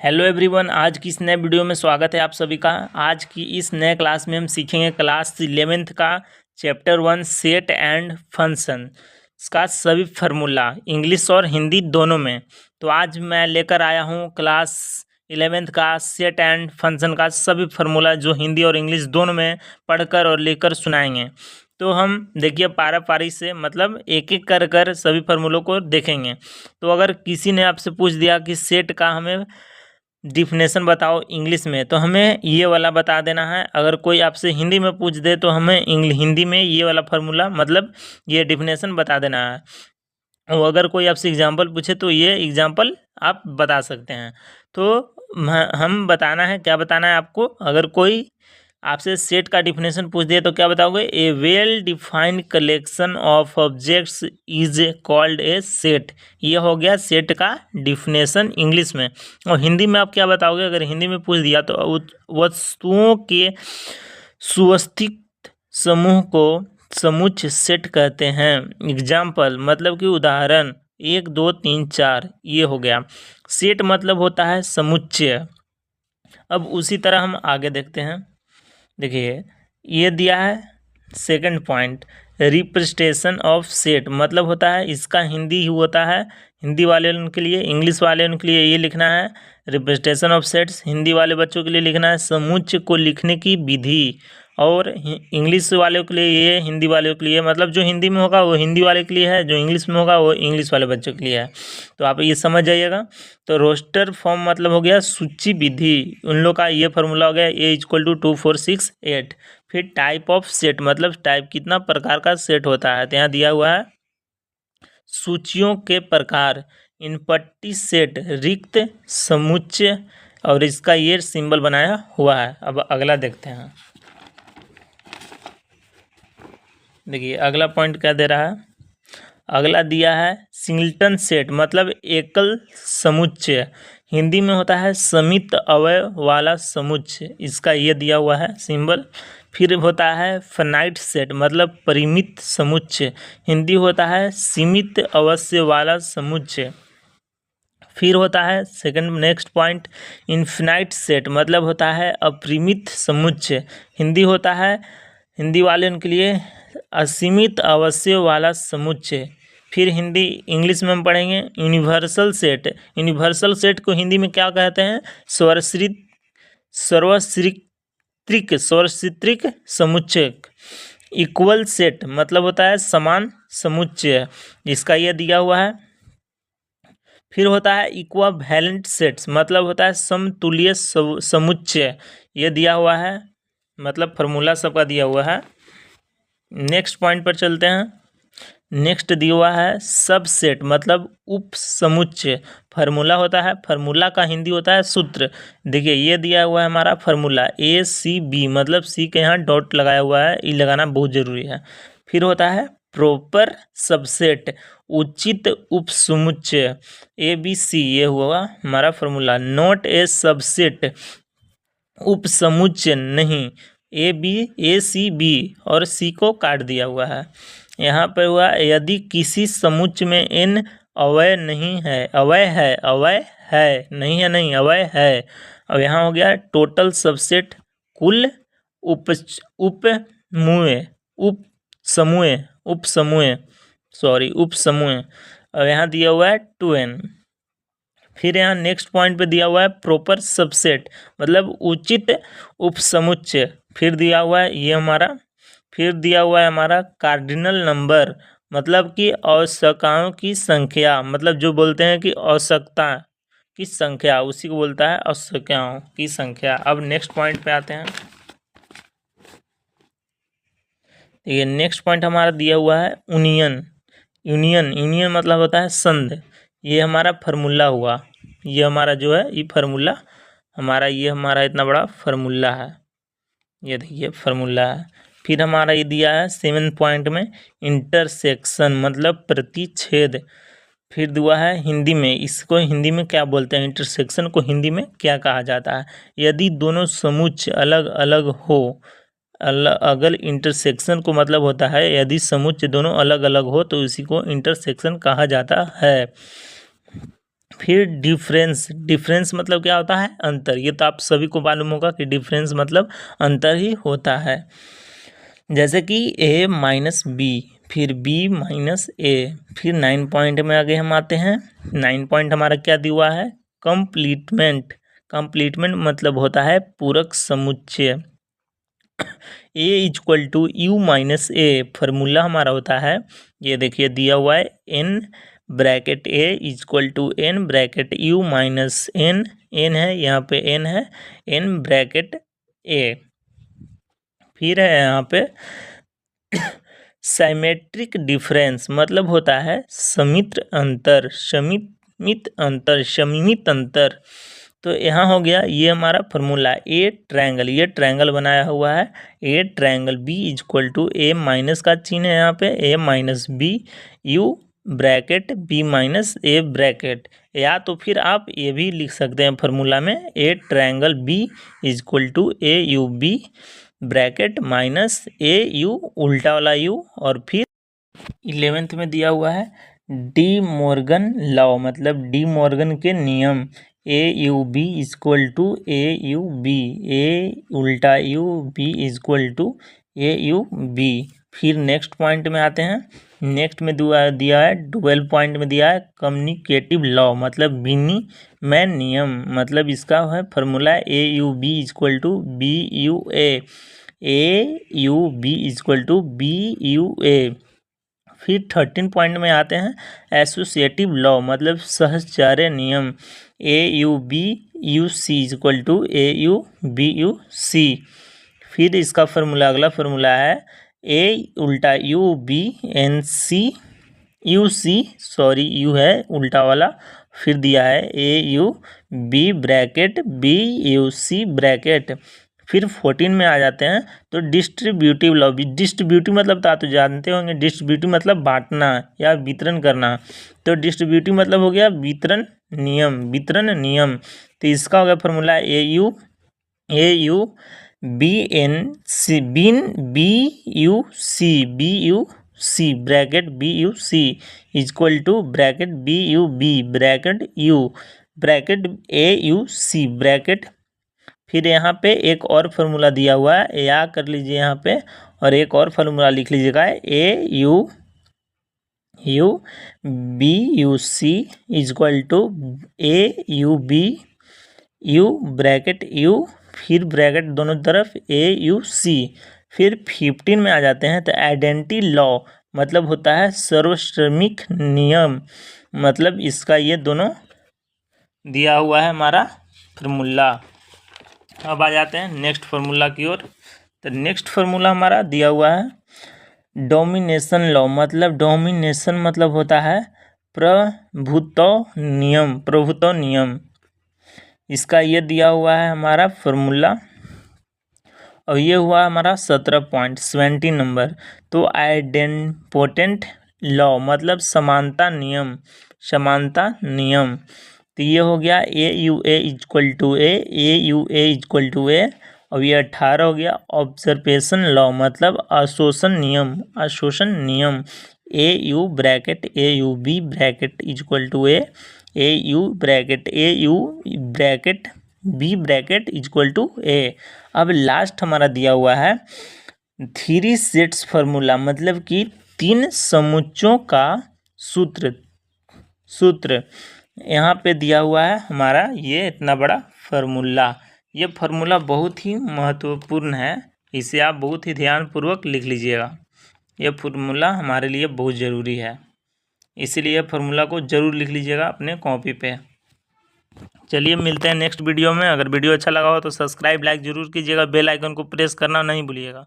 Hello everyone, आज की इस नए वीडियो में स्वागत है आप सभी का। आज की इस नए क्लास में हम सीखेंगे क्लास 11th का चैप्टर 1 सेट एंड फंक्शन इसका सभी फार्मूला इंग्लिश और हिंदी दोनों में। तो आज मैं लेकर आया हूँ क्लास 11th का सेट एंड फंक्शन का सभी फार्मूला जो हिंदी और इंग्लिश दोनों में पढ़कर और लेकर सुनाएंगे। तो हम देखिए पारा पारी से मतलब एक एक कर कर सभी फार्मूलों को देखेंगे। तो अगर किसी ने आपसे पूछ दिया कि सेट का हमें डिफिनेशन बताओ इंग्लिश में, तो हमें ये वाला बता देना है। अगर कोई आपसे हिंदी में पूछ दे तो हमें हिंदी में ये वाला फार्मूला मतलब ये डिफिनेशन बता देना है। और अगर कोई आपसे एग्जांपल पूछे तो ये एग्जांपल आप बता सकते हैं। तो हम बताना है, क्या बताना है आपको। अगर कोई आपसे सेट का डिफिनेशन पूछ दिए तो क्या बताओगे? A well defined collection of objects is called a set. ये हो गया सेट का डिफिनेशन इंग्लिश में। और हिंदी में आप क्या बताओगे? अगर हिंदी में पूछ दिया तो वस्तुओं के सुवस्थित समूह को समुच्चय सेट कहते हैं। एग्जाम्पल मतलब कि उदाहरण 1 2 3 4 ये हो गया। सेट मतलब होता है समुच्चय। अब उसी तरह हम आगे देखते हैं। देखिए ये दिया है second point, representation of set मतलब होता है, इसका हिंदी ही होता है हिंदी वाले उनके लिए, इंग्लिश वाले उनके लिए ये लिखना है रिप्रेजेंटेशन ऑफ सेट्स। हिंदी वाले बच्चों के लिए लिखना है समुच्चय को लिखने की विधि। और इंग्लिश वालों के लिए ये, हिंदी वालों के लिए मतलब जो हिंदी में होगा वो हिंदी वाले के लिए है, जो इंग्लिश में होगा वो इंग्लिश वाले बच्चों के लिए है। तो आप ये समझ जाइएगा। तो रोस्टर फॉर्म मतलब हो गया सूची विधि, उन लोग का ये फार्मूला हो गया A = 2 4 6 8। फिर टाइप ऑफ सेट मतलब टाइप कितना प्रकार का सेट होता है, तो यहाँ दिया हुआ है सूचियों के प्रकार, इनपट्टी सेट, रिक्त समुच्चय, और इसका ये सिंबल बनाया हुआ है। अब अगला देखते हैं। देखिए अगला पॉइंट क्या दे रहा है। अगला दिया है सिंगल्टन सेट मतलब एकल समुच्चय, हिंदी में होता है समित अवयव वाला समुच्चय, इसका ये दिया हुआ है सिंबल। फिर होता है फाइनाइट सेट मतलब परिमित समुच्चय, हिंदी होता है सीमित अवयव वाला समुच्चय। फिर होता है second next point infinite set मतलब होता है अपरिमित समुच्चय, हिंदी होता है हिंदी वाले उनके लिए असीमित अवयव वाला समुच्चय। फिर हिंदी इंग्लिश में हम पढ़ेंगे यूनिवर्सल सेट। यूनिवर्सल सेट को हिंदी में क्या कहते हैं? सर्वश्रित्रिक समुच्चय। इक्वल सेट मतलब होता है समान समुच्चय, जिसका यह दिया हुआ है। फिर होता है इक्विवेलेंट सेट्स मतलब होता है समतुल्य समुच्चय, ये दिया हुआ है मतलब फार्मूला सबका दिया हुआ है। नेक्स्ट पॉइंट पर चलते हैं। नेक्स्ट दिया हुआ है सबसेट मतलब उप समुच्चय, फार्मूला होता है, फार्मूला का हिंदी होता है सूत्र। देखिए ये दिया हुआ है हमारा फार्मूला ACB मतलब सी के यहाँ डॉट लगाया हुआ है, ये लगाना बहुत जरूरी है। फिर होता है प्रॉपर सबसेट उचित उप समुच्चय ABC, ये हुआ हमारा फार्मूला। नॉट ए सबसेट उप समुच्चय नहीं, ACB और C को काट दिया हुआ है। यहाँ पर हुआ यदि किसी समुच्चय में n अवयव नहीं है, अवयव है नहीं है, नहीं अवयव है। अब यहाँ हो गया टोटल सबसेट कुल उप समूह। और यहाँ दिया हुआ है 2n। फिर यहाँ नेक्स्ट पॉइंट पे दिया हुआ है प्रॉपर सबसेट मतलब उचित उपसमुच्चय। फिर दिया हुआ है ये हमारा, फिर दिया हुआ है हमारा कार्डिनल नंबर मतलब कि आवश्यकताओं की संख्या, मतलब जो बोलते हैं कि आवश्यकता की संख्या उसी को बोलता है आवश्यकताओं की संख्या। अब नेक्स्ट पॉइंट पे आते हैं। ये नेक्स्ट पॉइंट हमारा दिया हुआ है यूनियन मतलब होता है संध। ये हमारा फार्मूला हुआ, ये हमारा जो है ये फार्मूला हमारा, ये हमारा इतना बड़ा फार्मूला है, ये देखिए फार्मूला है। फिर हमारा ये दिया है 7 पॉइंट में इंटरसेक्शन मतलब प्रतिच्छेद। फिर दुआ है हिंदी में, इसको हिंदी में क्या बोलते हैं, इंटरसेक्शन को हिंदी में क्या कहा जाता है? यदि दोनों समुच्चय अलग अलग हो, अगर इंटरसेक्शन को मतलब होता है यदि समुच्चय दोनों अलग अलग हो तो इसी को इंटरसेक्शन कहा जाता है। फिर डिफरेंस, डिफरेंस मतलब क्या होता है, अंतर। ये तो आप सभी को मालूम होगा कि डिफरेंस मतलब अंतर ही होता है। जैसे कि a माइनस बी, फिर b माइनस a, फिर 9 पॉइंट में आगे हम आते हैं। 9 पॉइंट हमारा क्या दिया हुआ है, कंप्लीटमेंट। कंप्लीटमेंट मतलब होता है पूरक समुच्चय। a equal to U minus a, formula हमारा होता है, ये देखिए दिया हुआ है, n bracket a equal to n bracket u minus n, n है यहाँ पे, n है, n ब्रैकेट a। फिर है यहाँ पे साइमेट्रिक डिफरेंस मतलब होता है समित्र अंतर, समित अंतर, समित अंतर। तो यहाँ हो गया ये हमारा फार्मूला, ए ट्रायंगल, ये ट्रायंगल बनाया हुआ है, A triangle B equal to A minus का चिन्ह है यहाँ पे, A minus B U bracket B minus A bracket. या तो फिर आप ये भी लिख सकते हैं फार्मूला में, a triangle B equal to A U B bracket minus a U उल्टा वाला यू। और फिर 11th में दिया हुआ है डी मॉर्गन लॉ, मतलब डी मॉर्गन के नियम, A U B equal to A U B, A उल्टा U B equal to A U B. फिर नेक्स्ट पॉइंट में आते हैं, नेक्स्ट में दिया है 12 पॉइंट में दिया है कम्युनिकेटिव लॉ, मतलब विनिमय नियम, मतलब इसका है formula A U B equal to B U A U B equal to B U A. फिर 13 पॉइंट में आते हैं एसोसिएटिव लॉ, मतलब सहचार्य नियम, A U B U C equal to A U B U C. फिर इसका formula, अगला फार्मूला है ए उल्टा U B N C U C, sorry U है उल्टा वाला, फिर दिया है A U B bracket B U C bracket. फिर 14 में आ जाते हैं तो डिस्ट्रीब्यूटिव लॉ, डिस्ट्रीब्यूटिव मतलब तो जानते होंगे, डिस्ट्रीब्यूटिव मतलब बांटना या वितरण करना, तो डिस्ट्रीब्यूटिव मतलब हो गया वितरण नियम, वितरण नियम। तो इसका हो गया फार्मूला ए यू बी एन सी बीन b U C bracket B U C equal to bracket B U B bracket U bracket A U C bracket. फिर यहाँ पे एक और फार्मूला दिया हुआ है, या कर लीजिए यहाँ पे, और एक और फार्मूला लिख लीजिएगा, A U B U C equal to A U B U bracket U, फिर ब्रैकेट दोनों तरफ ए यू सी। फिर 15 में आ जाते हैं तो आइडेंटिटी लॉ, मतलब होता है सर्वश्रमिक नियम, मतलब इसका ये दोनों दिया हुआ है हमारा फार्मूला। अब आ जाते हैं नेक्स्ट फार्मूला की ओर। तो नेक्स्ट फार्मूला हमारा दिया हुआ है डोमिनेशन लॉ, मतलब डोमिनेशन मतलब होता है प्रभुत्व नियम, प्रभुत्व नियम, इसका ये दिया हुआ है हमारा फार्मूला, और ये हुआ हमारा 17 पॉइंट 70 नंबर। तो आइडेंपोटेंट लॉ मतलब समानता नियम, समानता नियम, तो ये हो गया A U A equal to A U A equal to A. और ये 18 हो गया ऑब्जर्वेशन लॉ, मतलब अशोषण नियम, अशोषण नियम, A U bracket A U B bracket equal to A U bracket A U bracket B bracket equal to A. अब last हमारा दिया हुआ है 3 सेट्स फार्मूला, मतलब कि 3 समुच्चों का सूत्र यहाँ पे दिया हुआ है हमारा, ये इतना बड़ा फार्मूला। ये फार्मूला बहुत ही महत्वपूर्ण है, इसे आप बहुत ही ध्यानपूर्वक लिख लीजिएगा, ये फार्मूला हमारे लिए बहुत ज़रूरी है, इसीलिए फार्मूला को ज़रूर लिख लीजिएगा अपने कॉपी पे। चलिए मिलते हैं नेक्स्ट वीडियो में। अगर वीडियो अच्छा लगा हो तो सब्सक्राइब लाइक ज़रूर कीजिएगा, बेल आइकन को प्रेस करना नहीं भूलिएगा।